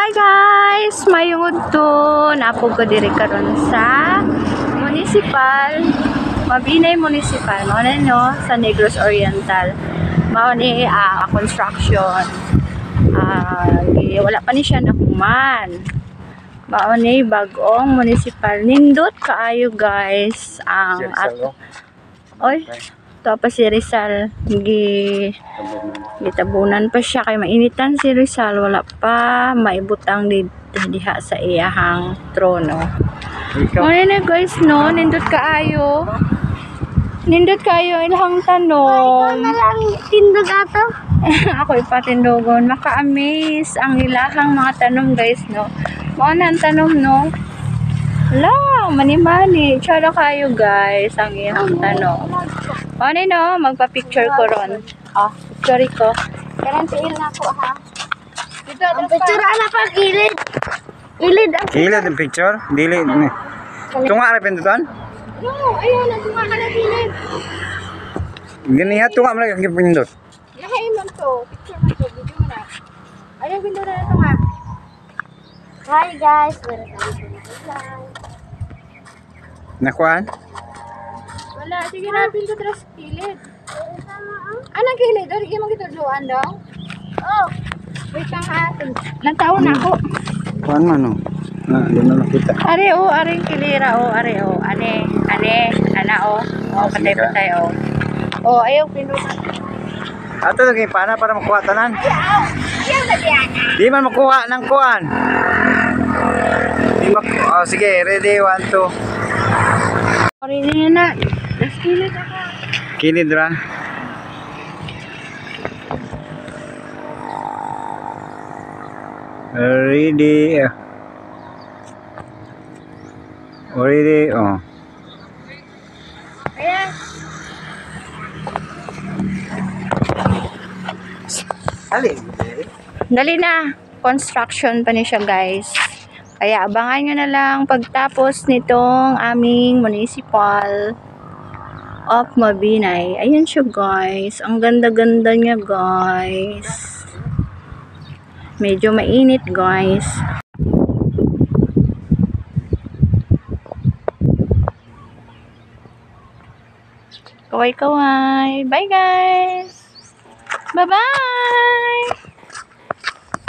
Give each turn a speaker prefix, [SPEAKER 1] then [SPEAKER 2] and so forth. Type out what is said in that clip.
[SPEAKER 1] Hi guys! Mayungod to. Napog ko diri karon sa municipal. Mabinay municipal. Mao na no sa Negros Oriental. Mao ni construction. Wala pa ni siya nakuman. Mao ni bag-ong municipal. Nindot kaayo guys. Ang oy, tapos si Rizal gitabunan pa siya kay mainitan si Rizal, wala pa maibutang diha sa iyahang trono. Ano na guys no, nindot kaayo ilang tanom.
[SPEAKER 2] Ikaw na lang tindog ato.
[SPEAKER 1] Ako ipatindogon, maka-amaze ang ilahang mga tanom guys no. Mao na ang tanom no. Lang, mani-mani. Tsara kayo guys, ang iyang tanong. Ano no, magpa-picture ko ron. Picture ko.
[SPEAKER 2] Karantiin na ako ha. Ang picture na pa, gilid. Gilid.
[SPEAKER 3] Gilid ang picture? Dili. Tunga na pindutan?
[SPEAKER 2] No, ayun, natunga ka na gilid.
[SPEAKER 3] Ganiha, tunga mo lang yung pindot.
[SPEAKER 2] Lahain mo to. Picture mo to. Video mo na. Ayun, video na ito nga. Hi guys.
[SPEAKER 3] Nakuhaan?
[SPEAKER 2] Wala, sige na, pindot ras gilid. Anong gilid? Dari mo kitudluan daw? Oh. Wait lang ha. Nagtaon na ako.
[SPEAKER 3] Kuhaan man o. Doon na nakita.
[SPEAKER 1] Are o, are kilira o, are o. Ane, ana o. Patay o. Ayaw pindutan.
[SPEAKER 3] Ato lagi pana para makuha tanan. Di man makuha ng kuhaan. Sige, ready, 1, 2.
[SPEAKER 1] Ready na. Let's kilid ako.
[SPEAKER 3] Kilid ra. Ready. Ready. Oh.
[SPEAKER 2] Ayan.
[SPEAKER 1] Dali na. Construction pa niya siya guys. Kaya abangan nyo na lang pagtapos nitong aming municipal of Mabinay. Ayan siya guys. Ang ganda-ganda niya guys. Medyo mainit guys. Kaway-kaway. Bye guys. Bye-bye.